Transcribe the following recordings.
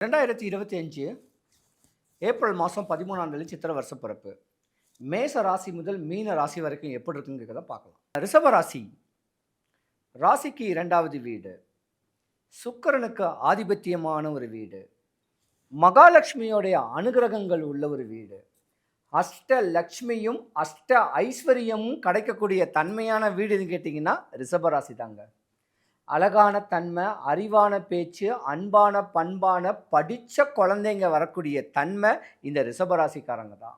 2025 April மாதம் 13ஆம் தேதி சித்திரை வருஷ பிறப்பு. மேச ராசி முதல் மீன ராசி வரைக்கும் எப்படி இருக்குங்கிறத பார்க்கலாம். ரிஷப ராசி, ராசிக்கு 2வது வீடு, சுக்கிரனுக்கு ஆதிபத்தியமான ஒரு வீடு, மகாலட்சுமியோடைய அனுகிரகங்கள் உள்ள ஒரு வீடு, அஷ்ட லக்ஷ்மியும் அஷ்ட ஐஸ்வர்யமும் கிடைக்கக்கூடிய தன்மையான வீடுன்னு கேட்டிங்கன்னா ரிஷபராசி தாங்க. அழகான தன்மை, அறிவான பேச்சு, அன்பான பண்பான படித்த குழந்தைங்க வரக்கூடிய தன்மை இந்த ரிஷபராசிக்காரங்க தான்.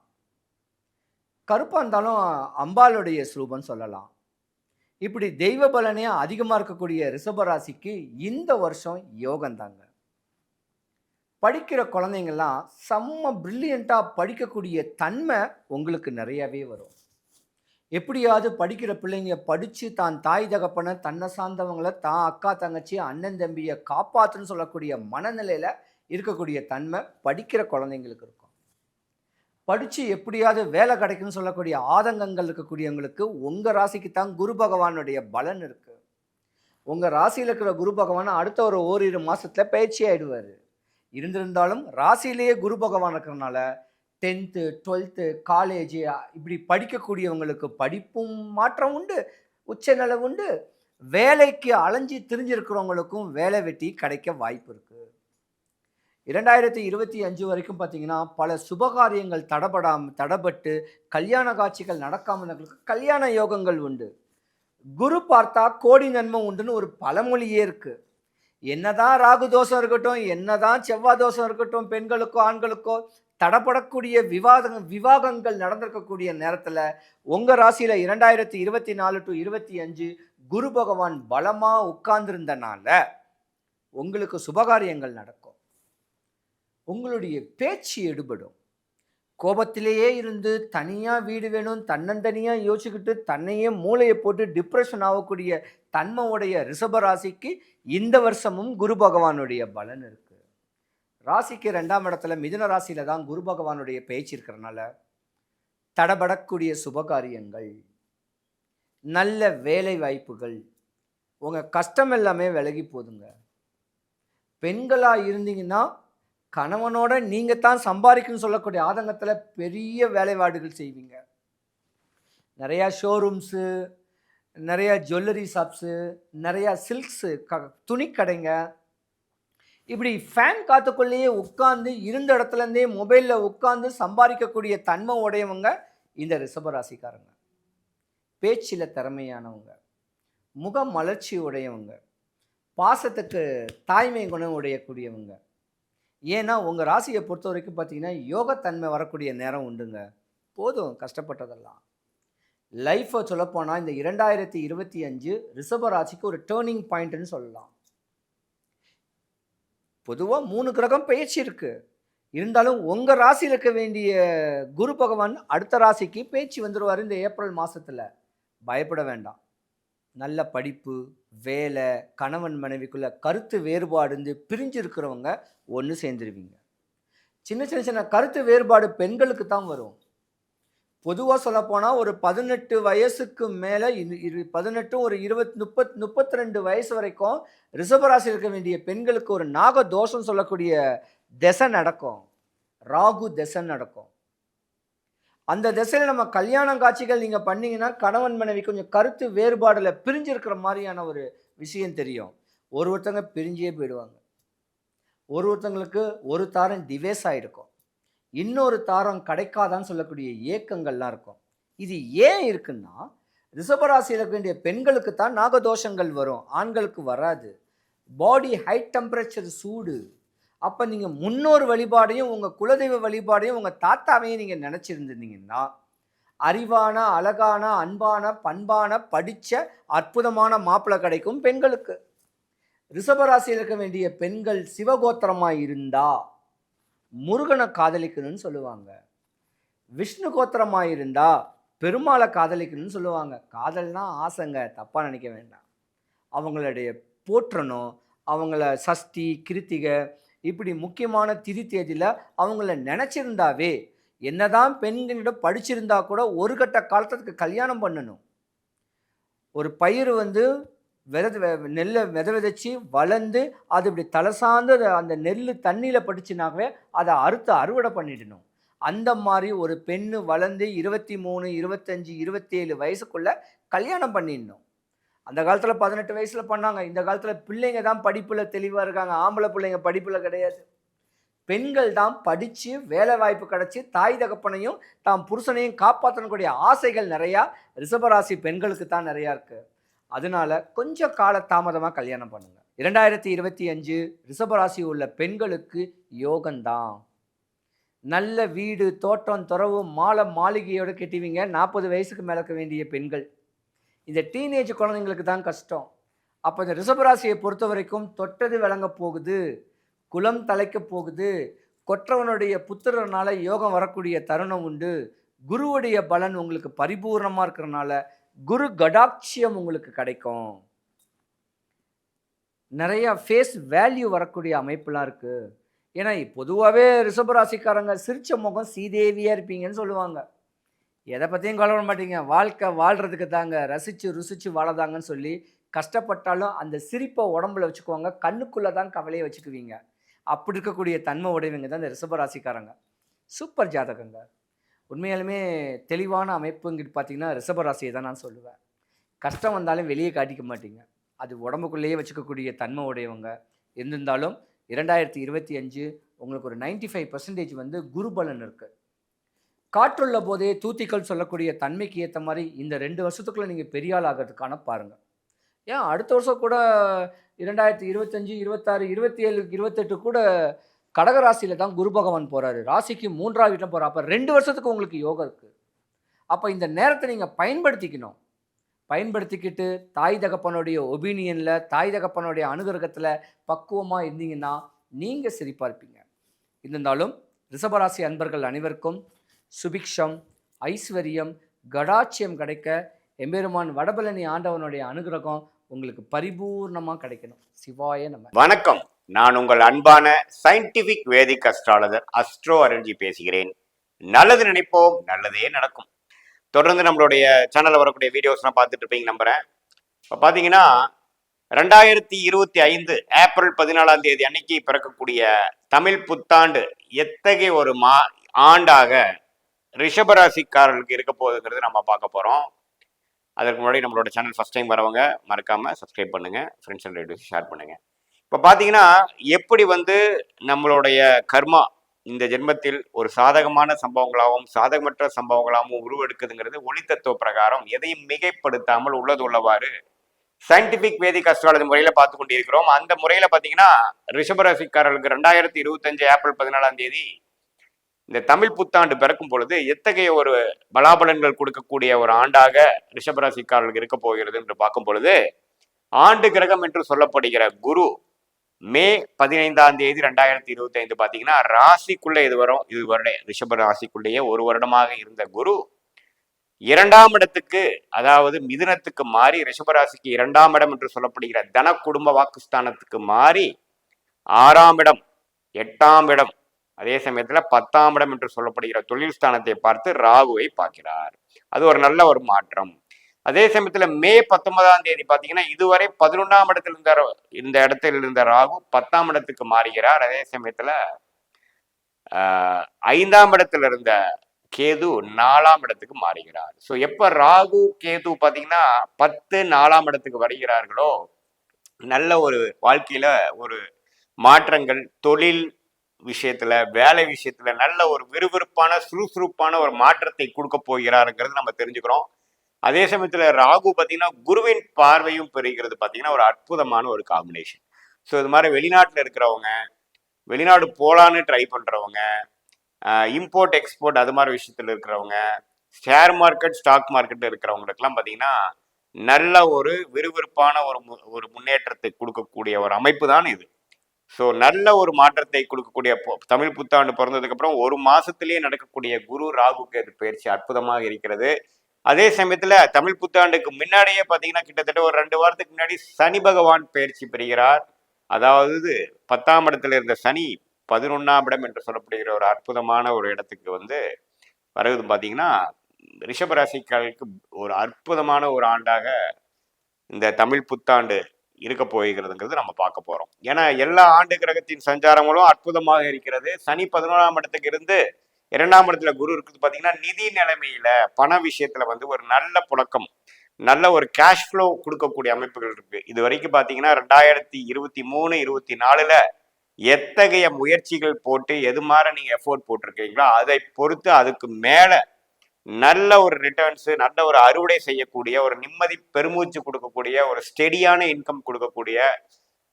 கருப்பாக இருந்தாலும் அம்பாளுடைய ஸ்ரூபம் சொல்லலாம். இப்படி தெய்வ பலனே அதிகமாக இருக்கக்கூடிய ரிஷபராசிக்கு இந்த வருஷம் யோகந்தாங்க. படிக்கிற குழந்தைங்கள்லாம் செம்ம பிரில்லியண்ட்டாக படிக்கக்கூடிய தன்மை உங்களுக்கு நிறையவே வரும். எப்படியாவது படிக்கிற பிள்ளைங்க படித்து தான் தாய் தகப்பனை, தன்னை சார்ந்தவங்களை, தான் அக்கா தங்கச்சி அண்ணன் தம்பியை காப்பாற்றுன்னு சொல்லக்கூடிய மனநிலையில் இருக்கக்கூடிய தன்மை படிக்கிற குழந்தைங்களுக்கு இருக்கும். படித்து எப்படியாவது வேலை கிடைக்குன்னு சொல்லக்கூடிய ஆதங்கங்கள் இருக்கக்கூடியவங்களுக்கு உங்கள் ராசிக்கு தான் குரு பகவானுடைய பலன் இருக்குது. உங்கள் ராசியில் இருக்கிற குரு பகவான் அடுத்த ஒரு ஓரிரு மாதத்தில் பயிற்சி ஆகிடுவார். இருந்திருந்தாலும் ராசியிலேயே குரு பகவான் இருக்கிறனால 10th 12th காலேஜ் இப்படி படிக்கக்கூடியவங்களுக்கு படிப்பும் மாற்றம் உண்டு, உச்சநிலை உண்டு. வேலைக்கு அலைஞ்சி திரிஞ்சிருக்கிறவங்களுக்கும் வேலை வெட்டி கிடைக்க வாய்ப்பு இருக்குது. 2025 வரைக்கும் பார்த்தீங்கன்னா பல சுபகாரியங்கள் தடபட்டு கல்யாண காட்சிகள் நடக்காமல் கல்யாண யோகங்கள் உண்டு. குரு பார்த்தா கோடி நன்மை உண்டுன்னு ஒரு பழமொழியே இருக்குது. என்னதான் ராகு தோஷம் இருக்கட்டும், என்னதான் செவ்வாய் தோஷம் இருக்கட்டும், பெண்களுக்கோ ஆண்களுக்கோ தடப்படக்கூடிய விவாகங்கள் நடந்திருக்கக்கூடிய நேரத்தில் உங்கள் ராசியில் 2024 to 25 குரு பகவான் பலமாக உட்கார்ந்துருந்தனால உங்களுக்கு சுபகாரியங்கள் நடக்கும். உங்களுடைய பேச்சு எடுபடும். கோபத்திலேயே இருந்து தனியாக வீடு வேணும், தன்னந்தனியாக யோசிச்சுக்கிட்டு தன்னையே மூளையை போட்டு டிப்ரெஷன் ஆகக்கூடிய தன்மையுடைய ரிஷபராசிக்கு இந்த வருஷமும் குரு பகவானுடைய பலன் இருக்குது. ராசிக்கு 2ஆம் இடத்துல மிதுன ராசியில் தான் குரு பகவானுடைய பேச்சு இருக்கிறனால தடபடக்கூடிய சுபகாரியங்கள், நல்ல வேலை வாய்ப்புகள், உங்கள் கஷ்டம் எல்லாமே விலகி போதுங்க. பெண்களாக இருந்தீங்கன்னா கணவனோட நீங்கள் தான் சம்பாதிக்கணும்னு சொல்லக்கூடிய ஆதங்கத்தில் பெரிய வேலைப்பாடுகள் செய்வீங்க. நிறையா ஷோரூம்ஸு, நிறையா ஜுவல்லரி ஷாப்ஸு, நிறையா சில்க்ஸு துணிக்கடைங்க, இப்படி ஃபேன் காத்துக்குள்ளேயே உட்காந்து இருந்த இடத்துலேருந்தே மொபைலில் உட்காந்து சம்பாதிக்கக்கூடிய தன்மை உடையவங்க இந்த ரிஷபராசிக்காரங்க. பேச்சில் திறமையானவங்க, முக மலர்ச்சி உடையவங்க, பாசத்துக்கு தாய்மை குணம் உடையக்கூடியவங்க. ஏன்னா உங்கள் ராசியை பொறுத்த வரைக்கும் பார்த்தீங்கன்னா யோகத்தன்மை வரக்கூடிய நேரம் உண்டுங்க. போதும் கஷ்டப்பட்டதெல்லாம். லைஃப்பை சொல்லப்போனால் இந்த 2025 ரிஷபராசிக்கு ஒரு டேர்னிங் பாயிண்ட்னு சொல்லலாம். பொதுவாக 3 கிரகம் பயிற்சி இருக்குது. இருந்தாலும் உங்கள் ராசியில் இருக்க வேண்டிய குரு பகவான் அடுத்த ராசிக்கு பேச்சு வந்துடுவார் இந்த ஏப்ரல் மாதத்தில். பயப்பட வேண்டாம். நல்ல படிப்பு, வேலை, கணவன் மனைவிக்குள்ள கருத்து வேறுபாடு பிரிஞ்சு இருக்கிறவங்க ஒன்று சேர்ந்துருவீங்க. சின்ன கருத்து வேறுபாடு பெண்களுக்கு தான் வரும். பொதுவாக சொல்லப்போனால் ஒரு 18 வயசுக்கு மேலே 18 ஒரு 32 வயசு வரைக்கும் ரிஷபராசியில் இருக்க வேண்டிய பெண்களுக்கு ஒரு நாக தோஷம் சொல்லக்கூடிய திசை நடக்கும். ராகு திசை நடக்கும். அந்த திசையில் நம்ம கல்யாண காட்சிகள் நீங்கள் பண்ணிங்கன்னா கணவன் மனைவி கொஞ்சம் கருத்து வேறுபாடில் பிரிஞ்சிருக்கிற மாதிரியான ஒரு விஷயம் தெரியும். ஒருத்தங்க பிரிஞ்சே போயிடுவாங்க. ஒருத்தங்களுக்கு ஒரு தாரம் டிவேஸ் ஆகிருக்கும், இன்னொரு தாரம் கிடைக்காதான்னு சொல்லக்கூடிய ஏக்கங்கள்லாம் இருக்கும். இது ஏன் இருக்குன்னா ரிஷபராசியில் இருக்க வேண்டிய பெண்களுக்கு தான் நாகதோஷங்கள் வரும், ஆண்களுக்கு வராது. பாடி ஹை டெம்பரேச்சர் சூடு. அப்போ நீங்கள் முன்னோர் வழிபாடையும் உங்கள் குலதெய்வ வழிபாடையும் உங்கள் தாத்தாவையும் நீங்கள் நினச்சிருந்துருந்தீங்கன்னா அறிவான, அழகான, அன்பான, பண்பான, படித்த அற்புதமான மாப்பிள்ளை கிடைக்கும் பெண்களுக்கு. ரிஷபராசியில் இருக்க வேண்டிய பெண்கள் சிவகோத்திரமாக இருந்தால் முருகனை காதலிக்கணும்னு சொல்லுவாங்க. விஷ்ணு கோத்திரமாக இருந்தால் பெருமாளை காதலிக்கணும்னு சொல்லுவாங்க. காதல்னா ஆசைங்க, தப்பாக நினைக்க வேண்டாம். அவங்களுடைய போற்றணும், அவங்கள சஷ்டி கிருத்திகை இப்படி முக்கியமான திதி தேதியில் அவங்கள நினச்சிருந்தாவே, என்னதான் பெண்களிடம் படிச்சிருந்தா கூட ஒரு கட்ட காலத்துக்கு கல்யாணம் பண்ணணும். ஒரு பயிர் நெல்லை விதைச்சி வளர்ந்து அது இப்படி தலை சார்ந்து அந்த நெல் தண்ணியில் பட்டுச்சுனாவே அதை அறுவடை பண்ணிடணும். அந்த மாதிரி ஒரு பெண்ணு வளர்ந்து 23, 25, 27 வயசுக்குள்ளே கல்யாணம் பண்ணிடணும். அந்த காலத்தில் 18 வயசில் பண்ணாங்க. இந்த காலத்தில் பிள்ளைங்க தான் படிப்பில் தெளிவாக இருக்காங்க. ஆம்பளை பிள்ளைங்க படிப்பில் கிடையாது. பெண்கள் தான் படித்து வேலை வாய்ப்பு கிடச்சி தாய் தகப்பனையும் தாம் புருஷனையும் காப்பாற்றக்கூடிய ஆசைகள் நிறையா ரிஷபராசி பெண்களுக்கு தான் நிறையா இருக்குது. அதனால கொஞ்சம் கால தாமதமாக கல்யாணம் பண்ணுங்க. 2025 ரிஷபராசி உள்ள பெண்களுக்கு யோகம்தான். நல்ல வீடு, தோட்டம், துறவு, மாளிகையோடு கெட்டுவீங்க. 40 வயசுக்கு மேலக்க வேண்டிய பெண்கள். இந்த டீனேஜ் குழந்தைங்களுக்கு தான் கஷ்டம். அப்போ இந்த ரிஷபராசியை பொறுத்த வரைக்கும் தொட்டது விளங்க போகுது, குலம் தலைக்க போகுது, கொற்றவனுடைய புத்திரனால யோகம் வரக்கூடிய தருணம் உண்டு. குருவுடைய பலன் உங்களுக்கு பரிபூர்ணமாக இருக்கிறனால குரு கடாட்சியம் உங்களுக்கு கிடைக்கும். நிறைய ஃபேஸ் வேல்யூ வரக்கூடிய அமைப்புலாம் இருக்குது. ஏன்னா பொதுவாகவே ரிஷபராசிக்காரங்க சிரிச்ச முகம் சீதேவியாக இருப்பீங்கன்னு சொல்லுவாங்க. எதை பற்றியும் கவலைப்பட மாட்டீங்க. வாழ்க்கை வாழ்கிறதுக்கு தாங்க, ருசிச்சு வாழதாங்கன்னு சொல்லி கஷ்டப்பட்டாலும் அந்த சிரிப்பை உடம்புல வச்சுக்குவாங்க. கண்ணுக்குள்ளே தான் கவலையை வச்சுக்குவீங்க. அப்படி இருக்கக்கூடிய தன்மை உடையவங்க தான் இந்த ரிஷபராசிக்காரங்க. சூப்பர் ஜாதகங்க. உண்மையாலுமே தெளிவான அமைப்புங்கிட்டு பார்த்தீங்கன்னா ரிஷபராசியை தான் நான் சொல்லுவேன். கஷ்டம் வந்தாலும் வெளியே காட்டிக்க மாட்டீங்க. அது உடம்புக்குள்ளேயே வச்சுக்கக்கூடிய தன்மை உடையவங்க. இருந்திருந்தாலும் 2025 உங்களுக்கு ஒரு 95% வந்து குருபலன் இருக்குது. காற்றுள்ள போதே தூத்திகள் சொல்லக்கூடிய தன்மைக்கு ஏற்ற மாதிரி இந்த 2 வருஷத்துக்குள்ளே நீங்கள் பெரிய ஆள் ஆகிறதுக்கான பாருங்கள். ஏன் அடுத்த வருஷம் கூட 2025, 26, 27, 28 கூட கடகராசியில் தான் குரு பகவான் போகிறாரு. ராசிக்கு 3ஆம் வீட்டில் போகிறார். அப்போ 2 வருஷத்துக்கு உங்களுக்கு யோகம் இருக்குது. அப்போ இந்த நேரத்தை நீங்கள் பயன்படுத்திக்கணும். பயன்படுத்திக்கிட்டு தாய் தகப்பனுடைய ஒபீனியனில், தாய் தகப்பனுடைய அனுகிரகத்தில் பக்குவமாக இருந்தீங்கன்னா நீங்கள் சிரிப்பாக இருப்பீங்க. இருந்தாலும் ரிஷபராசி அன்பர்கள் அனைவருக்கும் சுபிக்ஷம், ஐஸ்வர்யம், கடாட்சியம் கிடைக்க எம்பெருமான் வடபழனி ஆண்டவனுடைய அனுகிரகம் உங்களுக்கு பரிபூர்ணமாக கிடைக்கணும். சிவாய நம. வணக்கம், நான் உங்கள் அன்பான சயின்டிபிக் வேதிக் அஸ்ட்ராலஜர் அஸ்ட்ரோ அருண்ஜி பேசுகிறேன். நல்லது நினைப்போம், நல்லதே நடக்கும். தொடர்ந்து நம்மளுடைய சேனலில் வரக்கூடிய வீடியோஸ்லாம் பார்த்துட்டு இருப்பீங்க நம்புகிறேன். இப்போ பார்த்தீங்கன்னா 2025 ஏப்ரல் 14ஆம் தேதி அன்னைக்கு பிறக்கக்கூடிய தமிழ் புத்தாண்டு எத்தகைய ஒரு ஆண்டாக ரிஷபராசிக்காரர்களுக்கு இருக்க போகுதுங்கிறது நம்ம பார்க்க போகிறோம். அதற்கு முன்னாடி நம்மளோட சேனல் ஃபஸ்ட் டைம் வரவங்க மறக்காமல் சப்ஸ்கிரைப் பண்ணுங்கள், ஃப்ரெண்ட்ஸ் அண்ட் ரிலேட்டிவ்ஸ் ஷேர் பண்ணுங்கள். இப்போ பார்த்தீங்கன்னா எப்படி வந்து நம்மளுடைய கர்மா இந்த ஜென்மத்தில் ஒரு சாதகமான சம்பவங்களாகவும் சாதகமற்ற சம்பவங்களாகவும் உருவெடுக்குதுங்கிறது ஒளித்தத்துவ பிரகாரம் எதையும் மிகைப்படுத்தாமல் உள்ளது உள்ளவாறு சயின்டிபிக் வேதிக் அஸ்ட்ராலஜி முறையில் பார்த்து கொண்டிருக்கிறோம். அந்த முறையில் பார்த்தீங்கன்னா ரிஷபராசிக்காரர்களுக்கு 2025 ஏப்ரல் 14ஆம் தேதி இந்த தமிழ் புத்தாண்டு பிறக்கும் பொழுது எத்தகைய ஒரு பலாபலன்கள் கொடுக்கக்கூடிய ஒரு ஆண்டாக ரிஷபராசிக்காரர்களுக்கு இருக்க போகிறது என்று பார்க்கும் பொழுது, ஆண்டு கிரகம் என்று சொல்லப்படுகிற குரு மே 15ஆம் தேதி 2025 பார்த்தீங்கன்னா ராசிக்குள்ள இதுவரை ரிஷப ராசிக்குள்ளேயே ஒரு வருடமாக இருந்த குரு 2ஆம் இடத்துக்கு, அதாவது மிதுனத்துக்கு மாறி ரிஷபராசிக்கு 2ஆம் இடம் என்று சொல்லப்படுகிற தன குடும்ப வாக்குஸ்தானத்துக்கு மாறி 6ஆம் இடம், 8ஆம் இடம், அதே சமயத்தில் 10ஆம் இடம் என்று சொல்லப்படுகிற தொழில் ஸ்தானத்தை பார்த்து ராகுவை பார்க்கிறார். அது ஒரு நல்ல ஒரு மாற்றம். அதே சமயத்துல மே 19ஆம் தேதி பார்த்தீங்கன்னா இதுவரை 11ஆம் இடத்துல இந்த இடத்தில் இருந்த ராகு 10ஆம் இடத்துக்கு மாறுகிறார். அதே சமயத்துல 5ஆம் இடத்துல இருந்த கேது 4ஆம் இடத்துக்கு மாறுகிறார். ஸோ எப்ப ராகு கேது பார்த்தீங்கன்னா 10 4ஆம் இடத்துக்கு வருகிறார்களோ நல்ல ஒரு வாழ்க்கையில ஒரு மாற்றங்கள், தொழில் விஷயத்துல, வேலை விஷயத்துல நல்ல ஒரு விறுவிறுப்பான சுறுசுறுப்பான ஒரு மாற்றத்தை கொடுக்க போகிறாருங்கிறது நம்ம தெரிஞ்சுக்கிறோம். அதே சமயத்துல ராகு பார்த்தீங்கன்னா குருவின் பார்வையும் பெறுகிறது. பார்த்தீங்கன்னா ஒரு அற்புதமான ஒரு காம்பினேஷன். ஸோ இது மாதிரி வெளிநாட்டில் இருக்கிறவங்க, வெளிநாடு போலான்னு ட்ரை பண்றவங்க, இம்போர்ட் எக்ஸ்போர்ட் அது மாதிரி விஷயத்துல இருக்கிறவங்க, ஷேர் மார்க்கெட் ஸ்டாக் மார்க்கெட் இருக்கிறவங்களுக்கெல்லாம் பார்த்தீங்கன்னா நல்ல ஒரு விறுவிறுப்பான ஒரு முன்னேற்றத்தை கொடுக்கக்கூடிய ஒரு அமைப்பு தான் இது. ஸோ நல்ல ஒரு மாற்றத்தை கொடுக்கக்கூடிய தமிழ் புத்தாண்டு பிறந்ததுக்கு அப்புறம் ஒரு மாசத்திலேயே நடக்கக்கூடிய குரு ராகு கேது பயிற்சி அற்புதமாக இருக்கிறது. அதே சமயத்துல தமிழ் புத்தாண்டுக்கு முன்னாடியே பார்த்தீங்கன்னா கிட்டத்தட்ட ஒரு 2 வாரத்துக்கு முன்னாடி சனி பகவான் பயிற்சி பெறுகிறார். அதாவது 10ஆம் இடத்துல இருந்த சனி 11ஆம் இடம் என்று சொல்லப்படுகிற ஒரு அற்புதமான ஒரு இடத்துக்கு வந்து வருவது பார்த்தீங்கன்னா ரிஷபராசிக்காரர்களுக்கு ஒரு அற்புதமான ஒரு ஆண்டாக இந்த தமிழ் புத்தாண்டு இருக்க போகிறதுங்கிறது நம்ம பார்க்க போறோம். ஏன்னா எல்லா ஆண்டு கிரகத்தின் சஞ்சாரங்களும் அற்புதமாக இருக்கிறது. சனி 11ஆம் இடத்துக்கு இருந்து 2ஆம் இடத்துல குரு இருக்குது. பார்த்தீங்கன்னா நிதி நிலைமையில பண விஷயத்துல வந்து ஒரு நல்ல புழக்கம், நல்ல ஒரு கேஷ் ஃப்ளோ கொடுக்கக்கூடிய அமைப்புகள் இருக்கு. இது வரைக்கும் பார்த்தீங்கன்னா 2023, 24ல எத்தகைய முயற்சிகள் போட்டு எது மாதிரி நீங்க எஃபோர்ட் போட்டிருக்கீங்களோ அதை பொறுத்து அதுக்கு மேல நல்ல ஒரு ரிட்டர்ன்ஸ், நல்ல ஒரு அறுவடை செய்யக்கூடிய, ஒரு நிம்மதி பெருமூச்சு கொடுக்கக்கூடிய, ஒரு ஸ்டெடியான இன்கம் கொடுக்கக்கூடிய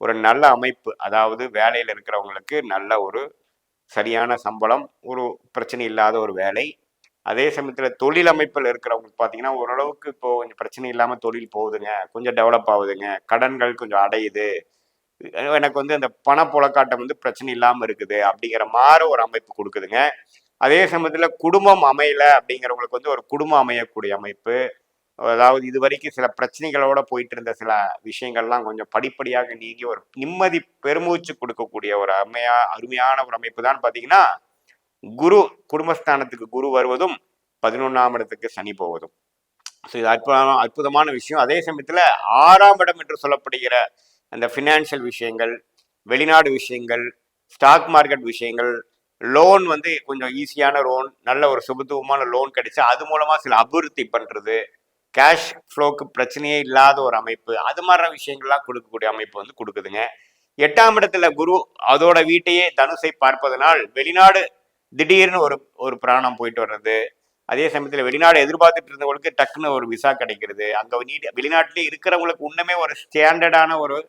ஒரு நல்ல அமைப்பு. அதாவது வேலையில் இருக்கிறவங்களுக்கு நல்ல ஒரு சரியான சம்பளம், ஒரு பிரச்சனை இல்லாத ஒரு வேலை. அதே சமயத்தில் தொழில் அமைப்பில் இருக்கிறவங்களுக்கு பார்த்தீங்கன்னா ஓரளவுக்கு இப்போ கொஞ்சம் பிரச்சனை இல்லாமல் தொழில் போகுதுங்க, கொஞ்சம் டெவலப் ஆகுதுங்க, கடன்கள் கொஞ்சம் அடையுது, எனக்கு வந்து அந்த பணப்புழக்காட்டம் வந்து பிரச்சனை இல்லாமல் இருக்குது அப்படிங்கிற மாதிரி ஒரு அமைப்பு கொடுக்குதுங்க. அதே சமயத்தில் குடும்பம் அமையல அப்படிங்கிறவங்களுக்கு வந்து ஒரு குடும்பம் அமையக்கூடிய அமைப்பு. அதாவது இது வரைக்கும் சில பிரச்சனைகளோட போயிட்டு இருந்த சில விஷயங்கள்லாம் கொஞ்சம் படிப்படியாக நீங்கி ஒரு நிம்மதி பெருமூச்சு கொடுக்கக்கூடிய ஒரு அருமையான ஒரு அமைப்பு தான் பார்த்தீங்கன்னா குரு. குடும்பஸ்தானத்துக்கு குரு வருவதும் 11ஆம் இடத்துக்கு சனி போவதும். ஸோ இது அற்புதமான விஷயம். அதே சமயத்தில் 6ஆம் இடம் என்று சொல்லப்படுகிற அந்த ஃபினான்ஷியல் விஷயங்கள், வெளிநாடு விஷயங்கள், ஸ்டாக் மார்க்கெட் விஷயங்கள், லோன் வந்து கொஞ்சம் ஈஸியான லோன், நல்ல ஒரு சுபத்துவமான லோன் கிடைச்சு அது மூலமா சில அபிவிருத்தி பண்றது, கேஷ் ஃப்ளோக்கு பிரச்சனையே இல்லாத ஒரு அமைப்பு, அது மாதிரி விஷயங்கள்லாம் கொடுக்கக்கூடிய அமைப்பு வந்து கொடுக்குதுங்க. 8ஆம் இடத்துல குரு அதோட வீட்டையே தனுசை பார்ப்பதனால் வெளிநாடு திடீர்னு ஒரு பிராணம் போயிட்டு வர்றது, அதே சமயத்தில் வெளிநாடு எதிர்பார்த்துட்டு இருந்தவங்களுக்கு டக்குன்னு ஒரு விசா கிடைக்கிறது, அங்கே வெளிநாட்டிலே இருக்கிறவங்களுக்கு இன்னுமே ஒரு ஸ்டாண்டர்டான ஒரு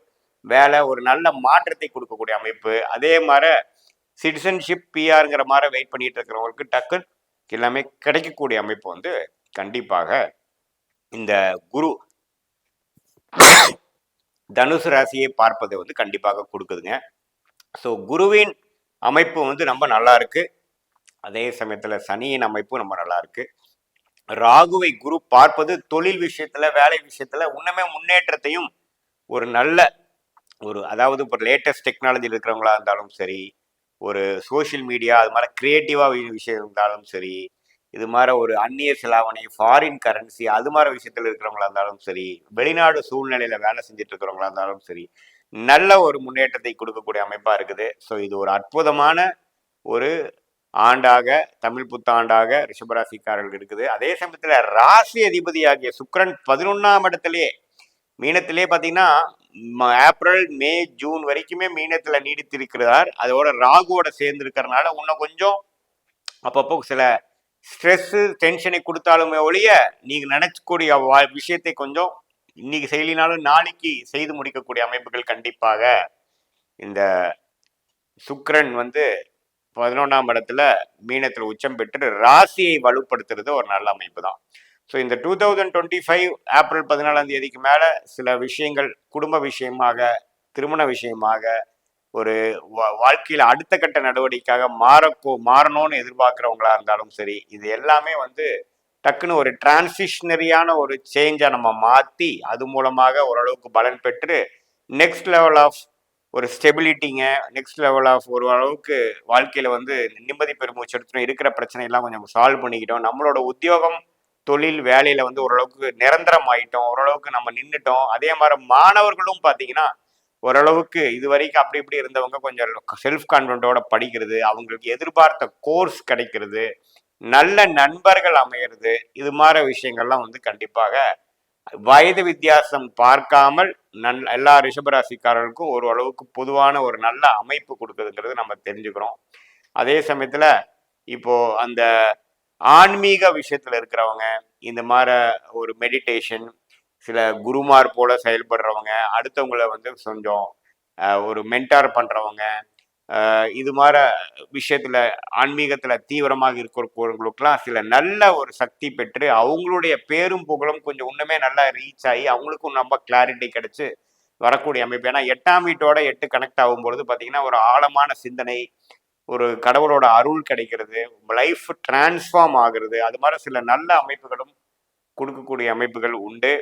வேலை, ஒரு நல்ல மாற்றத்தை கொடுக்கக்கூடிய அமைப்பு. அதே மாதிரி சிட்டிசன்ஷிப் பிஆருங்கிற மாதிரி வெயிட் பண்ணிட்டு இருக்கிறவங்களுக்கு டக்கு எல்லாமே கிடைக்கக்கூடிய அமைப்பு வந்து கண்டிப்பாக இந்த குரு தனுசு ராசியை பார்ப்பதை வந்து கண்டிப்பாக கொடுக்குதுங்க. ஸோ குருவின் அமைப்பு வந்து ரொம்ப நல்லா இருக்கு. அதே சமயத்தில் சனியின் அமைப்பு ரொம்ப நல்லா இருக்கு. ராகுவை குரு பார்ப்பது தொழில் விஷயத்துல, வேலை விஷயத்துல இன்னுமே முன்னேற்றத்தையும் ஒரு நல்ல அதாவது இப்போ லேட்டஸ்ட் டெக்னாலஜி இருக்கிறவங்களா இருந்தாலும் சரி, ஒரு சோஷியல் மீடியா அது மாதிரி கிரியேட்டிவாக விஷயம் இருந்தாலும் சரி, இது மாதிரி ஒரு அந்நிய செலாவணி, ஃபாரின் கரன்சி அது மாதிரி விஷயத்தில் இருக்கிறவங்களா இருந்தாலும் சரி, வெளிநாடு சூழ்நிலையில வேலை செஞ்சுட்டு இருக்கிறவங்களா இருந்தாலும் சரி, நல்ல ஒரு முன்னேற்றத்தை கொடுக்கக்கூடிய அமைப்பா இருக்குது. ஸோ இது ஒரு அற்புதமான ஒரு ஆண்டாக, தமிழ் புத்தாண்டாக ரிஷபராசிக்காரர்கள் இருக்குது. அதே சமயத்தில் ராசி அதிபதியாகிய சுக்கிரன் 11ஆம் இடத்திலே மீனத்திலே பார்த்தீங்கன்னா ஏப்ரல், மே, ஜூன் வரைக்குமே மீனத்துல நீடித்திருக்கிறார். அதோட ராகுவோட சேர்ந்து இருக்கிறதுனால இன்னும் கொஞ்சம் அப்பப்போ சில ஸ்ட்ரெஸ் டென்ஷனை கொடுத்தாலுமே ஒழிய நீங்க நினைச்சக்கூடிய விஷயத்தை கொஞ்சம் இன்னைக்கு செய்யலினாலும் நாளைக்கு செய்து முடிக்கக்கூடிய அமைப்புகள் கண்டிப்பாக இந்த சுக்கிரன் வந்து 11ஆம் இடத்துல மீனத்துல உச்சம் பெற்று ராசியை வலுப்படுத்துறது ஒரு நல்ல அமைப்பு தான். ஸோ இந்த 2025 ஏப்ரல் 14ஆம் தேதிக்கு மேலே சில விஷயங்கள் குடும்ப விஷயமாக, திருமண விஷயமாக, ஒரு வாழ்க்கையில் அடுத்த கட்ட நடவடிக்கையாக மாறணும்னு எதிர்பார்க்குறவங்களா இருந்தாலும் சரி, இது எல்லாமே வந்து டக்குன்னு ஒரு டிரான்சிஷனரியான ஒரு சேஞ்சை நம்ம மாற்றி அது மூலமாக ஓரளவுக்கு பலன் பெற்று நெக்ஸ்ட் லெவல் ஆஃப் ஒரு ஸ்டெபிலிட்டிங்க, நெக்ஸ்ட் லெவல் ஆஃப் ஒரு அளவுக்கு வாழ்க்கையில் வந்து நிம்மதி பெருமூச்சு எடுத்துட்டோம், இருக்கிற பிரச்சனையெல்லாம் கொஞ்சம் சால்வ் பண்ணிக்கிட்டோம், நம்மளோட உத்தியோகம் தொழில் வேலையில வந்து ஓரளவுக்கு நிரந்தரம் ஆயிட்டோம், ஓரளவுக்கு நம்ம நின்றுட்டோம். அதே மாதிரி மாணவர்களும் பார்த்தீங்கன்னா ஓரளவுக்கு இது வரைக்கும் அப்படி இப்படி இருந்தவங்க கொஞ்சம் செல்ஃப் கான்ஃபிடென்ட்டோட படிக்கிறது, அவங்களுக்கு எதிர்பார்த்த கோர்ஸ் கிடைக்கிறது, நல்ல நண்பர்கள் அமையிறது, இது மாதிரி விஷயங்கள்லாம் வந்து கண்டிப்பாக வயது வித்தியாசம் பார்க்காமல் எல்லா ரிஷபராசிக்காரர்களுக்கும் ஒரு அளவுக்கு பொதுவான ஒரு நல்ல அமைப்பு கொடுக்குதுங்கிறது நம்ம தெரிஞ்சுக்கிறோம். அதே சமயத்துல இப்போ அந்த ஆன்மீக விஷயத்துல இருக்கிறவங்க, இந்த மாதிரி ஒரு மெடிடேஷன், சில குருமார் போல செயல்படுறவங்க, அடுத்தவங்களை வந்து கொஞ்சம் ஒரு மென்டார் பண்றவங்க, இது மாதிரி விஷயத்துல ஆன்மீகத்துல தீவிரமாக இருக்கிறவங்களுக்குலாம் சில நல்ல ஒரு சக்தி பெற்று அவங்களுடைய பேரும் புகழும் கொஞ்சம் இன்னுமே நல்லா ரீச் ஆகி அவங்களுக்கும் ரொம்ப கிளாரிட்டி கிடைச்சு வரக்கூடிய அமைப்பு. ஏன்னா 8ஆம் வீட்டோட 8 கனெக்ட் ஆகும்பொழுது பார்த்தீங்கன்னா ஒரு ஆழமான சிந்தனை, ஒரு கடவுளோட அருள் கிடைக்கிறது, லைஃப் டிரான்ஸ்ஃபார்ம் ஆகுறது, அது மாதிரி சில நல்ல அமைப்புகளும் கொடுக்கக்கூடிய அமைப்புகள் உண்டு.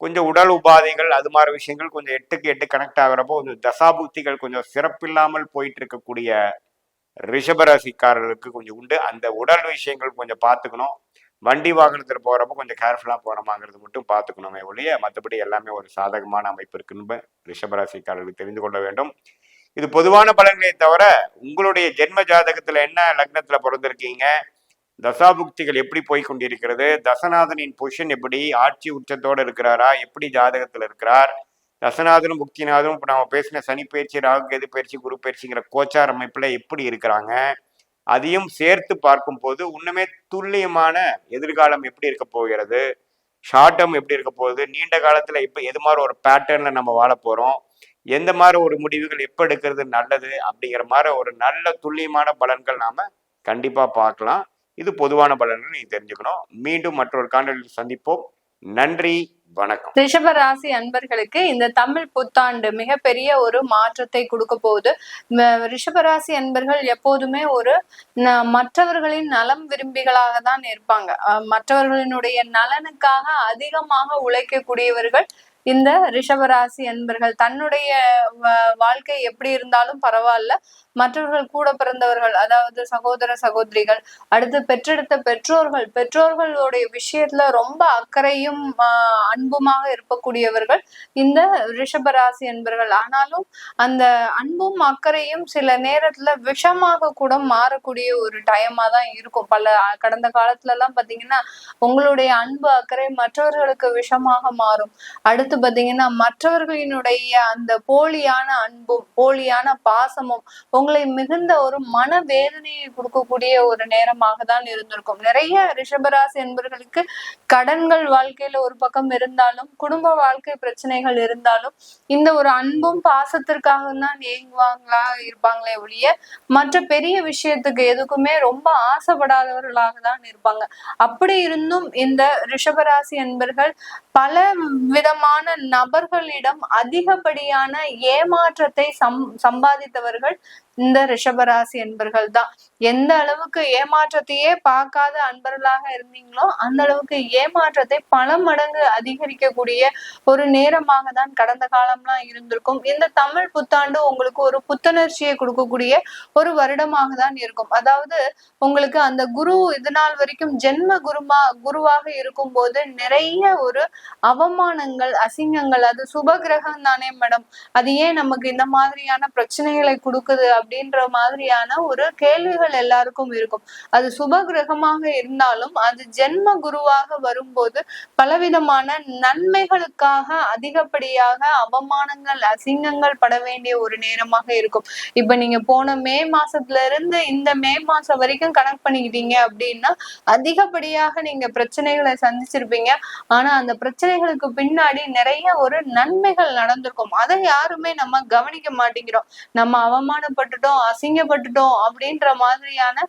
கொஞ்சம் உடல் உபாதைகள் அது மாதிரி விஷயங்கள் கொஞ்சம் 8க்கு 8 கனெக்ட் ஆகிறப்போ கொஞ்சம் தசாபுக்திகள் கொஞ்சம் சிறப்பில்லாமல் போயிட்டு இருக்கக்கூடிய ரிஷபராசிக்காரர்களுக்கு கொஞ்சம் உண்டு. அந்த உடல் விஷயங்கள் கொஞ்சம் பார்த்துக்கணும். வண்டி வாகனத்துல போறப்ப கொஞ்சம் கேர்ஃபுல்லா போறோமாங்கிறது மட்டும் பார்த்துக்கணுமே ஒழிய மற்றபடி எல்லாமே ஒரு சாதகமான அமைப்பு இருக்குன்னு ரிஷபராசிக்காரர்கள் தெரிந்து கொள்ள வேண்டும். இது பொதுவான பலன்களை தவிர உங்களுடைய ஜென்ம ஜாதகத்துல என்ன லக்னத்துல பிறந்திருக்கீங்க, தசாபுக்திகள் எப்படி போய் கொண்டிருக்கிறது, தசநாதனின் பொசிஷன் எப்படி, ஆட்சி உச்சத்தோடு இருக்கிறாரா, எப்படி ஜாதகத்துல இருக்கிறார், தசநாதனும் புக்திநாதனும் இப்போ நம்ம பேசின சனி பயிற்சி, ராகு கேது பயிற்சி, குரு பயிற்சிங்கிற கோச்சார் அமைப்புல எப்படி இருக்கிறாங்க, அதையும் சேர்த்து பார்க்கும் போது இன்னுமே துல்லியமான எதிர்காலம் எப்படி இருக்க போகிறது, ஷார்ட் டேர்ம் எப்படி இருக்க போகுது, நீண்ட காலத்துல இப்போ எது மாதிரி ஒரு பேட்டர்ன்ல நம்ம வாழ போறோம், எந்த மாதிரி ஒரு முடிவுகள் எப்போ எடுக்கிறது நல்லது அப்படிங்கிற மாதிரி ஒரு நல்ல துல்லியமான பலன்கள் நாம கண்டிப்பா பார்க்கலாம். இது பொதுவான பலன்கள் நீங்க தெரிஞ்சுக்கணும். மீண்டும் மற்றொரு காணொலியில் சந்திப்போம். நன்றி, வணக்கம். ரிஷப ராசி அன்பர்களுக்கு இந்த தமிழ் புத்தாண்டு மிகப்பெரிய ஒரு மாற்றத்தை கொடுக்க போகுது. ரிஷபராசி அன்பர்கள் எப்போதுமே ஒரு மற்றவர்களின் நலம் விரும்பிகளாக தான் இருப்பாங்க. மற்றவர்களினுடைய நலனுக்காக அதிகமாக உழைக்கக்கூடியவர்கள் இந்த ரிஷபராசி அன்பர்கள். தன்னுடைய வாழ்க்கை எப்படி இருந்தாலும் பரவாயில்ல, மற்றவர்கள் கூட பிறந்தவர்கள், அதாவது சகோதர சகோதரிகள், அடுத்து பெற்றெடுத்த பெற்றோர்களுடைய விஷயத்துல ரொம்ப அக்கறையும் அன்புமாக இருக்கக்கூடியவர்கள் இந்த ரிஷபராசி அன்பர்கள். ஆனாலும் அந்த அன்பும் அக்கறையும் சில நேரத்துல விஷமாக கூட மாறக்கூடிய ஒரு டைமா தான் இருக்கும். கடந்த காலத்துல எல்லாம் பாத்தீங்கன்னா உங்களுடைய அன்பு அக்கறை மற்றவர்களுக்கு விஷமாக மாறும். அடுத்து பாத்தீங்கன்னா மற்றவர்களினுடைய அந்த போலியான அன்பும் போலியான பாசமும் உங்களை மிகுந்த ஒரு மனவேதனையை கொடுக்கக்கூடிய ஒரு நேரமாக தான் இருந்திருக்கும். நிறைய ரிஷபராசி என்பவர்களுக்கு கடன்கள் வாழ்க்கையில ஒரு பக்கம் இருந்தாலும், குடும்ப வாழ்க்கை பிரச்சனைகள் இருந்தாலும், இந்த ஒரு அன்பும் பாசத்திற்காக தான் ஏங்குவாங்களா இருப்பாங்களே ஒழிய மற்ற பெரிய விஷயத்துக்கு எதுக்குமே ரொம்ப ஆசைப்படாதவர்களாக தான் இருப்பாங்க. அப்படி இருந்தும் இந்த ரிஷபராசி என்பர்கள் பல விதமான நபர்களிடம் அதிகப்படியான ஏமாற்றத்தை சம்பாதித்தவர்கள் இந்த ரிஷபராசி அன்பர்கள் தான். எந்த அளவுக்கு ஏமாற்றத்தையே பார்க்காத அன்பர்களாக இருந்தீங்களோ அந்த அளவுக்கு ஏமாற்றத்தை பல மடங்கு அதிகரிக்கக்கூடிய ஒரு நேரமாக தான் கடந்த காலம்லாம் இருந்திருக்கும். இந்த தமிழ் புத்தாண்டு உங்களுக்கு ஒரு புத்துணர்ச்சியை கொடுக்கக்கூடிய ஒரு வருடமாக தான் இருக்கும். அதாவது உங்களுக்கு அந்த குரு இது நாள் வரைக்கும் ஜென்ம குருவாக இருக்கும் போது நிறைய ஒரு அவமானங்கள், அசிங்கங்கள், அது சுப கிரகம் தானே மேடம், அது ஏன் நமக்கு இந்த மாதிரியான பிரச்சனைகளை கொடுக்குது அப்படின்ற மாதிரியான ஒரு கேள்விகள் எல்லாருக்கும் இருக்கும். அது சுப கிரகமாக இருந்தாலும் அது ஜென்ம குருவாக வரும்போது பலவிதமான நன்மைகளுக்காக அதிகப்படியாக அவமானங்கள், அசிங்கங்கள் பட வேண்டிய ஒரு நேரமாக இருக்கும். இப்ப நீங்க போன மே மாசத்துல இருந்து இந்த மே மாசம் வரைக்கும் கணக்கு பண்ணிக்கிட்டீங்க அப்படின்னா அதிகப்படியாக நீங்க பிரச்சனைகளை சந்திச்சிருப்பீங்க. ஆனா அந்த பிரச்சனைகளுக்கு பின்னாடி நிறைய ஒரு நன்மைகள் நடந்திருக்கும். அதை யாருமே நம்ம கவனிக்க மாட்டேங்கிறோம். நம்ம அவமானப்பட்டுட்டோம், அசிங்கப்பட்டுட்டோம் அப்படின்ற மாதிரியான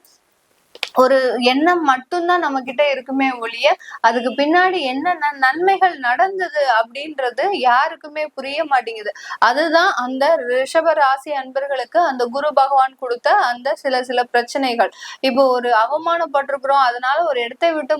ஒரு எண்ணம் மட்டும்தான் நம்ம கிட்ட இருக்குமே ஒழிய அதுக்கு பின்னாடி என்னென்ன நன்மைகள் நடந்தது அப்படின்றது யாருக்குமே புரிய மாட்டேங்குது. அதுதான் அந்த ரிஷப ராசி அன்பர்களுக்கு அந்த குரு பகவான் கொடுத்த அந்த சில பிரச்சனைகள். இப்போ ஒரு அவமானப்பட்டிருக்கிறோம், அதனால ஒரு இடத்தை விட்டு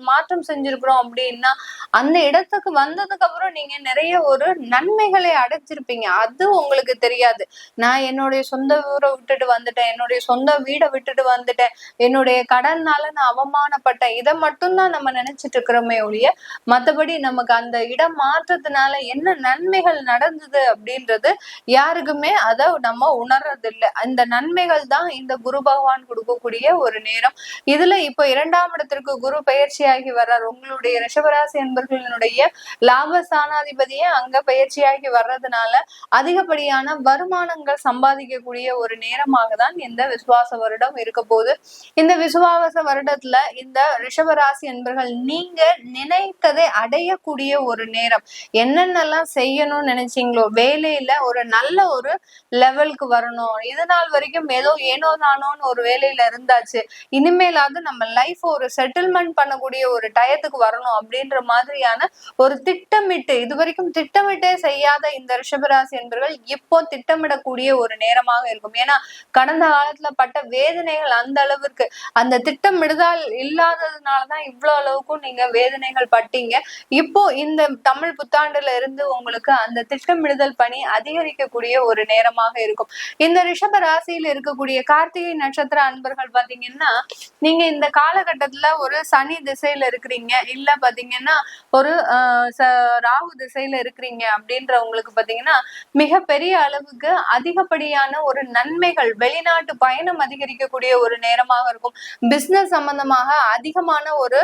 மாற்றம் செஞ்சிருக்கிறோம் அப்படின்னா அந்த இடத்துக்கு வந்ததுக்கு அப்புறம் நீங்க நிறைய ஒரு நன்மைகளை அடைச்சிருப்பீங்க. அது உங்களுக்கு தெரியாது. நான் என்னுடைய சொந்த ஊரை விட்டுட்டு வந்துட்டேன், என்னுடைய சொந்த வீடை விட்டுட்டு வந்துட்டேன், என்னுடைய கடன்னால நான் அவமானப்பட்டேன், இதை மட்டும்தான் நம்ம நினைச்சிட்டு இருக்கிறோமே ஒழிய மற்றபடி நமக்கு அந்த இடம் மாற்றத்தினால என்ன நன்மைகள் நடந்தது அப்படின்றது யாருக்குமே அதை நம்ம உணர்றது இல்லை. இந்த நன்மைகள் தான் இந்த குரு பகவான் கொடுக்கக்கூடிய ஒரு நேரம். இதுல இப்போ 2ஆம் இடத்திற்கு குரு பயிற்சியாகி வர்றார். உங்களுடைய ரிஷபராசி என்பவர்களுடைய லாபஸ்தானாதிபதியே அங்க பயிற்சியாகி வர்றதுனால அதிகப்படியான வருமானங்கள் சம்பாதிக்கக்கூடிய ஒரு நேரமாக தான் இந்த விசுவாச வருடம் இருக்க போகுது. இந்த விசுவாச வருடத்துல இந்த ரிஷபராசி என்பர்கள் நீங்க நினைத்ததை அடையக்கூடிய ஒரு நேரம். என்னென்னலாம் செய்யணும்னு நினைச்சீங்களோ, வேலையில ஒரு நல்ல ஒரு லெவலுக்கு வரணும், இது நாள் வரைக்கும் ஏனோ தானோன்னு ஒரு வேலையில இருந்தாச்சு, இனிமேலாவது நம்ம லைஃப் ஒரு செட்டில்மெண்ட் பண்ணக்கூடிய ஒரு டயத்துக்கு வரணும் அப்படின்ற மாதிரியான ஒரு திட்டமிட்டு, இது வரைக்கும் திட்டமிட்டே செய்யாத இந்த ரிஷபராசி என்பர்கள் இப்போ திட்டமிடக்கூடிய ஒரு நேரமாக இருக்கும். ஏன்னா கடந்த காலத்துல பட்ட வேதனைகள் அந்த அளவிற்கு, அந்த திட்டமிடுதல் இல்லாததுனாலதான் இவ்வளவு அளவுக்கும் நீங்க வேதனைகள் பட்டீங்க. இப்போ இந்த தமிழ் புத்தாண்டுல இருந்து உங்களுக்கு அந்த திட்டமிடுதல் பணி அதிகரிக்கக்கூடிய ஒரு நேரமாக இருக்கும். இந்த ரிஷப ராசியில இருக்கக்கூடிய கார்த்திகை நட்சத்திர அன்பர்கள் பாத்தீங்கன்னா, நீங்க இந்த காலகட்டத்துல ஒரு சனி திசையில இருக்கிறீங்க, இல்ல பாத்தீங்கன்னா ஒரு ராகு திசையில இருக்கிறீங்க அப்படின்றவங்களுக்கு பாத்தீங்கன்னா மிகப்பெரிய அளவுக்கு அதிகப்படியான ஒரு நன்மைகள், வெளிநாட்டு பயணம் அதிகரிக்கக்கூடிய ஒரு நேரமாக இருக்கும். பிசினஸ் சம்பந்தமாக அதிகமான ஒரு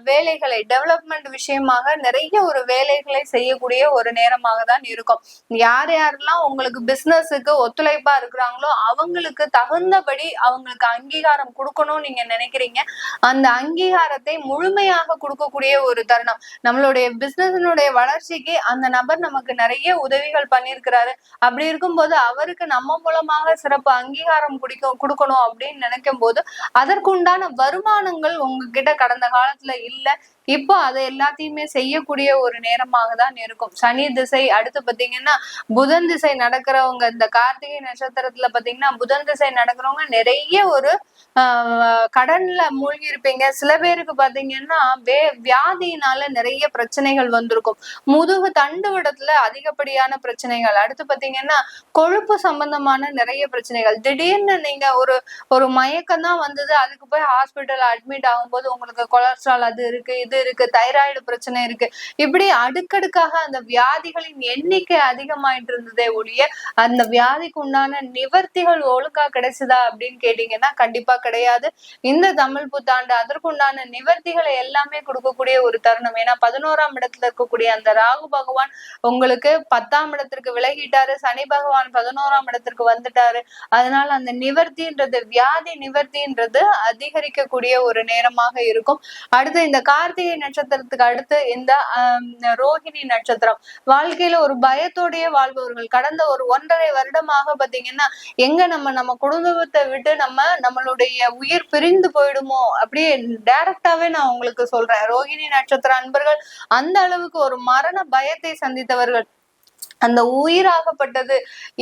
வேலைகளை, டெவலப்மெண்ட் விஷயமாக நிறைய ஒரு வேலைகளை செய்யக்கூடிய ஒரு நேரமாக தான் இருக்கும். யார் யாரெல்லாம் உங்களுக்கு பிசினஸுக்கு ஒத்துழைப்பா இருக்கிறாங்களோ அவங்களுக்கு தகுந்தபடி அவங்களுக்கு அங்கீகாரம் கொடுக்கணும்னு நீங்க நினைக்கிறீங்க. அந்த அங்கீகாரத்தை முழுமையாக கொடுக்கக்கூடிய ஒரு தருணம். நம்மளுடைய பிசினஸினுடைய வளர்ச்சிக்கு அந்த நபர் நமக்கு நிறைய உதவிகள் பண்ணியிருக்கிறாரு. அப்படி இருக்கும்போது அவருக்கு நம்ம மூலமாக சிறப்பு அங்கீகாரம் கொடுக்கணும் அப்படின்னு நினைக்கும் போது அதற்குண்டான வருமானங்கள் உங்ககிட்ட கடந்த காலத்துல இல்ல. இப்போ அதை எல்லாத்தையுமே செய்யக்கூடிய ஒரு நேரமாக தான் இருக்கும். சனி திசை அடுத்து பாத்தீங்கன்னா புதன் திசை நடக்கிறவங்க, இந்த கார்த்திகை நட்சத்திரத்துல பாத்தீங்கன்னா புதன் திசை நடக்கிறவங்க நிறைய ஒரு கடன்ல மூழ்கி இருப்பீங்க. சில பேருக்கு பாத்தீங்கன்னா வியாதியினால நிறைய பிரச்சனைகள் வந்திருக்கும். முதுகு தண்டு விடத்துல அதிகப்படியான பிரச்சனைகள். அடுத்து பாத்தீங்கன்னா கொழுப்பு சம்பந்தமான நிறைய பிரச்சனைகள். திடீர்னு நீங்க ஒரு மயக்கம் தான் வந்தது, அதுக்கு போய் ஹாஸ்பிட்டல் அட்மிட் ஆகும்போது உங்களுக்கு கொலஸ்ட்ரால் அது இருக்கு, இது இருக்கு, தைராய்டு பிரச்சனை இருக்கு, இப்படி அடுக்கடுக்காக அந்த வியாதிகளின் எண்ணிக்கை அதிகமாயிட்டு இருந்ததே ஒழிய அந்த வியாதிக்கு உண்டான நிவர்த்திகள் ஒழுங்கா கிடைச்சதா அப்படின்னு கேட்டீங்கன்னா கண்டிப்பா கிடையாது. இந்த தமிழ் புத்தாண்டு அதற்குண்டான நிவர்த்திகளை எல்லாமே கொடுக்கக்கூடிய ஒரு தருணம். ஏன்னா 11ஆம் இடத்துல இருக்கக்கூடிய அந்த ராகு பகவான் உங்களுக்கு 10ஆம் இடத்திற்கு விலகிட்டாரு, சனி பகவான் 11ஆம் இடத்திற்கு வந்துட்டாரு. அதனால அந்த நிவர்த்தின்றது, வியாதி நிவர்த்தின்றது அதிகரிக்கக்கூடிய ஒரு நேரமாக இருக்கும். அடுத்து இந்த கார்த்திகை நட்சத்திரத்துக்கு அடுத்து இந்த ரோஹிணி நட்சத்திரம். வாழ்க்கையில ஒரு பயத்தோடைய வாழ்பவர்கள். கடந்த ஒரு 1.5 வருடமாக பாத்தீங்கன்னா எங்க நம்ம குடும்பத்தை விட்டு நம்மளுடைய உயிர் பிரிந்து போயிடுமோ அப்படியே டைரக்டாவே நான் உங்களுக்கு சொல்றேன். ரோஹிணி நட்சத்திர அன்பர்கள் அந்த அளவுக்கு ஒரு மரண பயத்தை சந்தித்தவர்கள். அந்த உயிராகப்பட்டது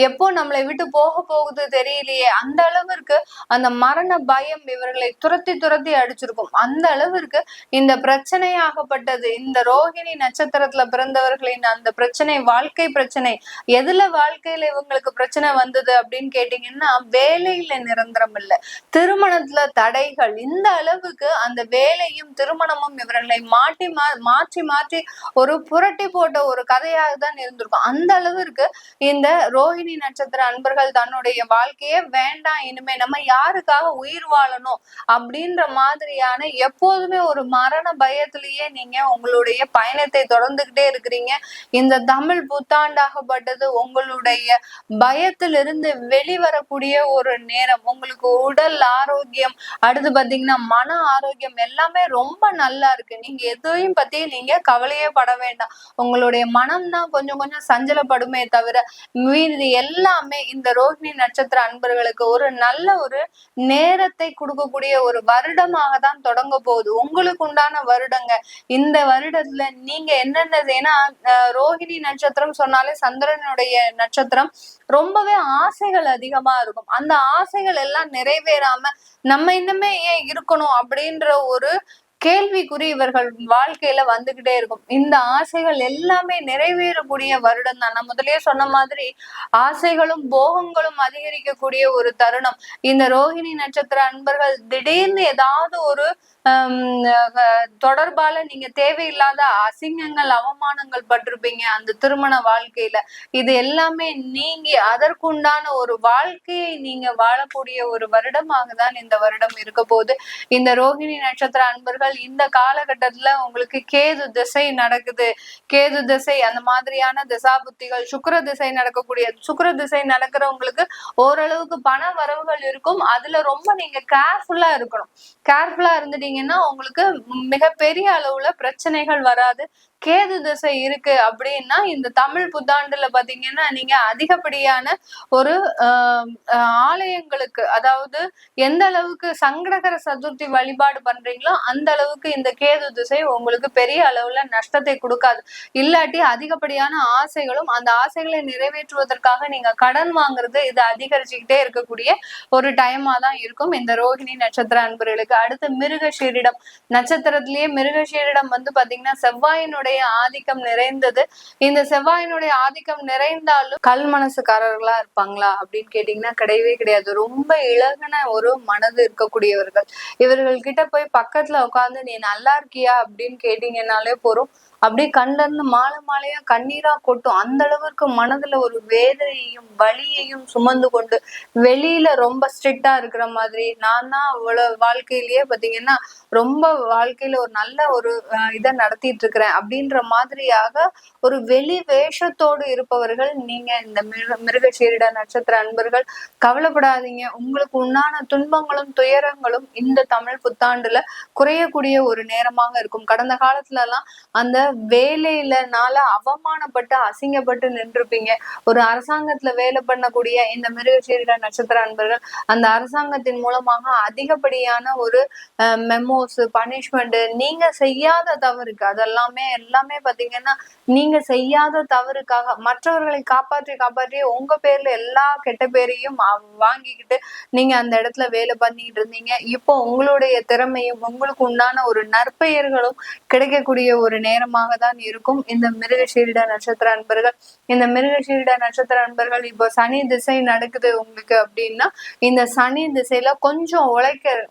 எப்போ நம்மளை விட்டு போக போகுது தெரியலையே, அந்த அளவிற்கு அந்த மரண பயம் இவர்களை துரத்தி அடிச்சிருக்கும். அந்த அளவிற்கு இந்த பிரச்சனையாகப்பட்டது, இந்த ரோஹிணி நட்சத்திரத்துல பிறந்தவர்களின் அந்த பிரச்சனை, வாழ்க்கை பிரச்சனை. எதுல வாழ்க்கையில இவங்களுக்கு பிரச்சனை வந்தது அப்படின்னு கேட்டீங்கன்னா வேலையில நிரந்தரம் இல்லை, திருமணத்துல தடைகள். இந்த அளவுக்கு அந்த வேலையும் திருமணமும் இவர்களை மாற்றி ஒரு புரட்டி போட்ட ஒரு கதையாக தான் இருந்திருக்கும். அந்த அளவிற்கு இந்த ரோஹிணி நட்சத்திர அன்பர்கள் தன்னுடைய வாழ்க்கையே வேண்டாம், இனிமே நம்ம யாருக்காக உயிர் வாழணும் அப்படின்ற மாதிரியான எப்போதுமே ஒரு மரண பயத்திலேயே நீங்க உங்களுடைய பயணத்தை தொடர்ந்துகிட்டே இருக்கிறீங்க. இந்த தமிழ் புத்தாண்டாகப்பட்டது உங்களுடைய பயத்திலிருந்து வெளிவரக்கூடிய ஒரு நேரம். உங்களுக்கு உடல் ஆரோக்கியம், அடுத்து பாத்தீங்கன்னா மன ஆரோக்கியம் எல்லாமே ரொம்ப நல்லா இருக்கு. நீங்க எதையும் பத்தி நீங்க கவலையே பட வேண்டாம். உங்களுடைய மனம் தான் கொஞ்சம் சஞ்சலப்படுமே தவிர மீதி எல்லாமே இந்த ரோஹிணி நட்சத்திர அன்பர்களுக்கு ஒரு நல்ல ஒரு நேரத்தை கொடுக்கக்கூடிய ஒரு வருடமாக தான் தொடங்க போகுது. உங்களுக்கு உண்டான வருடங்க. இந்த வருடத்துல நீங்க என்னென்ன, ஏன்னா ரோஹிணி நட்சத்திரம் சொன்னாலே சந்திரனுடைய நட்சத்திரம், ரொம்பவே ஆசைகள் அதிகமா இருக்கும். அந்த ஆசைகள் எல்லாம் நிறைவேறாம நம்ம இன்னுமே ஏன் இருக்கணும் அப்படின்ற ஒரு கேள்விக்குறி இவர்கள் வாழ்க்கையில வந்துகிட்டே இருக்கும். இந்த ஆசைகள் எல்லாமே நிறைவேறக்கூடிய வருடம் தான். நான் முதலே சொன்ன மாதிரி ஆசைகளும் போகங்களும் அதிகரிக்கக்கூடிய ஒரு தருணம். இந்த ரோஹிணி நட்சத்திர அன்பர்கள் திடீர்னு ஏதாவது ஒரு தொடர்பால நீங்க தேவையில்லாத அசிங்கங்கள், அவமானங்கள் பட்டிருப்பீங்க அந்த திருமண வாழ்க்கையில. இது எல்லாமே நீங்க அதற்குண்டான ஒரு வாழ்க்கையை நீங்க வாழக்கூடிய ஒரு வருடமாக தான் இந்த வருடம் இருக்க போது. இந்த ரோஹிணி நட்சத்திர அன்பர்கள் இந்த காலகட்டத்துல உங்களுக்கு கேது திசை நடக்குது. கேது திசை அந்த மாதிரியான திசாபுத்திகள், சுக்கிர திசை சுக்கிர திசை நடக்கிறவங்களுக்கு ஓரளவுக்கு பண வரவுகள் இருக்கும். அதுல ரொம்ப நீங்க கேர்ஃபுல்லா இருக்கணும். கேர்ஃபுல்லா இருந்துட்டீங்கன்னா உங்களுக்கு மிகப்பெரிய அளவுல பிரச்சனைகள் வராது. கேது திசை இருக்கு அப்படின்னா இந்த தமிழ் புத்தாண்டுல பாத்தீங்கன்னா நீங்க அதிகப்படியான ஒரு ஆலயங்களுக்கு, அதாவது எந்த அளவுக்கு சங்கடகர சதுர்த்தி வழிபாடு பண்றீங்களோ அந்த அளவுக்கு இந்த கேது திசை உங்களுக்கு பெரிய அளவுல நஷ்டத்தை கொடுக்காது. இல்லாட்டி அதிகப்படியான ஆசைகளும் அந்த ஆசைகளை நிறைவேற்றுவதற்காக நீங்க கடன் வாங்குறது இது அதிகரிச்சுக்கிட்டே இருக்கக்கூடிய ஒரு டைமா தான் இருக்கும் இந்த ரோஹிணி நட்சத்திர அன்பர்களுக்கு. அடுத்து மிருகஷீரிடம் நட்சத்திரத்திலேயே மிருகஷீரிடம் பாத்தீங்கன்னா செவ்வாயினுடைய ஆதிக்கம் நிறைந்தது. இந்த செவ்வாயினுடைய ஆதிக்கம் நிறைந்தாலும் கல் மனசுக்காரர்களா இருப்பாங்களா அப்படின்னு கேட்டீங்கன்னா கிடையவே கிடையாது. ரொம்ப இலகுன ஒரு மனது இருக்கக்கூடியவர்கள். இவர்கள் கிட்ட போய் பக்கத்துல உட்காந்து நீ நல்லா இருக்கியா அப்படின்னு கேட்டீங்கன்னாலே போறோம், அப்படியே கண்ல இருந்து மாலை மாலையா கண்ணீரா கொட்டும். அந்த அளவுக்கு மனதுல ஒரு வேதனையையும் வலியையும் சுமந்து கொண்டு வெளியில ரொம்ப ஸ்ட்ரிக்டா இருக்கிற மாதிரி, நான் தான் அவ்வளவு வாழ்க்கையிலேயே பாத்தீங்கன்னா ரொம்ப வாழ்க்கையில ஒரு நல்ல ஒரு இதை நடத்திட்டு இருக்கிறேன் அப்படின்ற மாதிரியாக ஒரு வெளி வேஷத்தோடு இருப்பவர்கள் நீங்க இந்த மிருகசீரிட நட்சத்திர அன்பர்கள். கவலைப்படாதீங்க, உங்களுக்கு உண்டான துன்பங்களும் துயரங்களும் இந்த தமிழ் புத்தாண்டுல குறையக்கூடிய ஒரு நேரமாக இருக்கும். கடந்த காலத்துல எல்லாம் அந்த வேலையிலனால அவமானப்பட்டு அசிங்கப்பட்டு நின்றுப்பீங்க. ஒரு அரசாங்கத்துல வேலை பண்ணக்கூடிய இந்த மிருகசீரிட நட்சத்திர அன்பர்கள் அந்த அரசாங்கத்தின் மூலமாக அதிகப்படியான ஒரு மெமோஸ், பனிஷ்மெண்ட், நீங்க செய்யாத தவறுக்கு, எல்லாமே பாத்தீங்கன்னா நீங்க செய்யாத தவறுக்காக மற்றவர்களை காப்பாற்றி காப்பாற்றி உங்க பேர்ல எல்லா கெட்ட பேரையும் வாங்கிக்கிட்டு நீங்க அந்த இடத்துல வேலை பண்ணிட்டு இருந்தீங்க. இப்போ உங்களுடைய திறமையும் உங்களுக்கு உண்டான ஒரு நற்பெயர்களும் கிடைக்கக்கூடிய ஒரு நேரமாக தான் இருக்கும் இந்த மிருகசீரிட நட்சத்திர அன்பர்கள். இந்த மிருகசீரிட நட்சத்திர அன்பர்கள் இப்போ சனி திசை நடக்குது உங்களுக்கு அப்படின்னா இந்த சனி திசையில கொஞ்சம்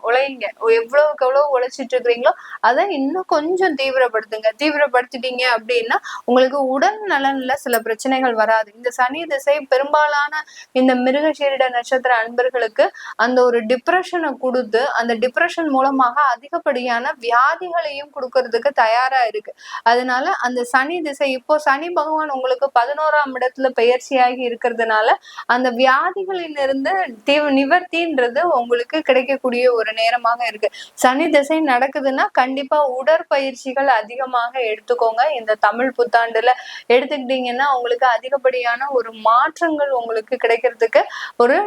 உழைங்க. எவ்வளவுக்கு எவ்வளவு உழைச்சிட்டு இருக்கிறீங்களோ அதை இன்னும் கொஞ்சம் தீவிரப்படுத்திட்டீங்க அப்படின்னா உங்களுக்கு உடல் நலன்ல சில பிரச்சனைகள் வராது. இந்த சனி திசை பெரும்பாலான இந்த மிருகசீரிட நட்சத்திர அன்பர்களுக்கு அந்த ஒரு டிப்ரெஷனை கொடுத்து அந்த டிப்ரெஷன் மூலமாக அதிகப்படியான வியாதிகளையும் கொடுக்கறதுக்கு தயாரா இருக்கு. அதனால அந்த சனி திசை இப்போ சனி பகவான் உங்களுக்கு 11ஆம் இடத்துல பெயர்ச்சியாகி இருக்கிறதுனால அந்த வியாதிகளில் இருந்து நிவர்த்தின்றது உங்களுக்கு கிடைக்கக்கூடிய ஒரு நேரமாக இருக்கு. சனி திசை நடக்குதுன்னா கண்டிப்பா உடற்பயிற்சிகள் அதிகமாக எடுத்துக்கோங்க. இந்த தமிழ் புத்தாண்டுல எடுத்துக்கிட்டீங்கன்னா உங்களுக்கு அதிகப்படியான ஒரு மாற்றங்கள் உங்களுக்கு கிடைக்கிறதுக்கு ஒரு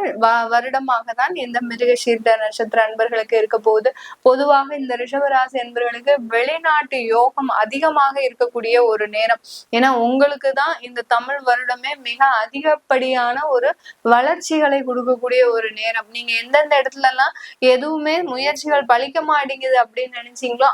வருடமாக தான் இந்த மிருகசீரிட நட்சத்திர அன்பர்களுக்கு இருக்க போகுது. பொதுவாக இந்த ரிஷபராசி அன்பர்களுக்கு வெளிநாட்டு யோகம் அதிகமாக இருக்கக்கூடிய ஒரு நேரம். ஏன்னா உங்களுக்கு தான் இந்த தமிழ் வருடமே மிக அதிகப்படியான ஒரு வளர்ச்சிகளை கொடுக்கக்கூடிய ஒரு நேரம். நீங்க எந்தெந்த இடத்துல எல்லாம் எதுவுமே முயற்சிகள் பலிக்க மாட்டேங்குது அப்படின்னு நினைச்சீங்களோ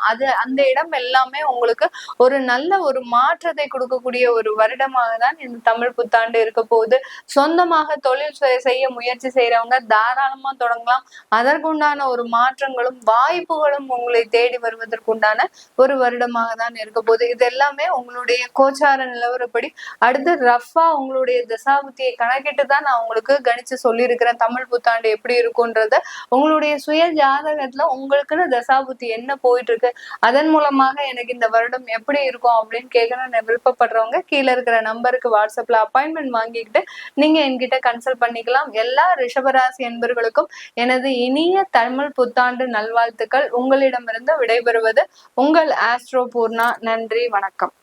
அந்த இடம் எல்லாமே உங்களுக்கு ஒரு நல்ல ஒரு மாற்றத்தை கொடுக்கக்கூடிய ஒரு வருடமாக தான் இந்த தமிழ் புத்தாண்டு இருக்க போகுது. சொந்தமாக தொழில் செய்ய முயற்சி செய்யறவங்க தாராளமா தொடங்கலாம். அதற்குண்டான ஒரு மாற்றங்களும் வாய்ப்புகளும் உங்களை தேடி வருவதற்குண்டான ஒரு வருடமாக தான் இருக்க போகுது. இது எல்லாமே உங்களுடைய கோச்சார நிலவரப்படி அடுத்து ரஃபா உங்களுடைய தசாபுத்தியை கணக்கிட்டு தான் நான் உங்களுக்கு கணிச்சு சொல்லியிருக்கிறேன் தமிழ் புத்தாண்டு எப்படி இருக்கும்ன்றத. உங்களுடைய சுய ஜாதகத்துல உங்களுக்குன்னு தசாபுத்தி என்ன போயிட்டு இருக்கு, அதன் மூலமாக எனக்கு இந்த வருடம் எப்படி இருக்கும் அப்படின்னு கேட்கணும்னு விருப்பப்படுறவங்க கீழே இருக்கிற நம்பருக்கு வாட்ஸ்அப்ல அப்பாயின்மெண்ட் வாங்கிக்கிட்டு நீங்க என்கிட்ட கன்சல்ட் பண்ணிக்கலாம். எல்லா ரிஷபராசி என்பர்களுக்கும் எனது இனிய தமிழ் புத்தாண்டு நல்வாழ்த்துக்கள். உங்களிடமிருந்து விடைபெறுவது உங்கள் ஆஸ்ட்ரோ பூர்ணா. நன்றி, வணக்கம்.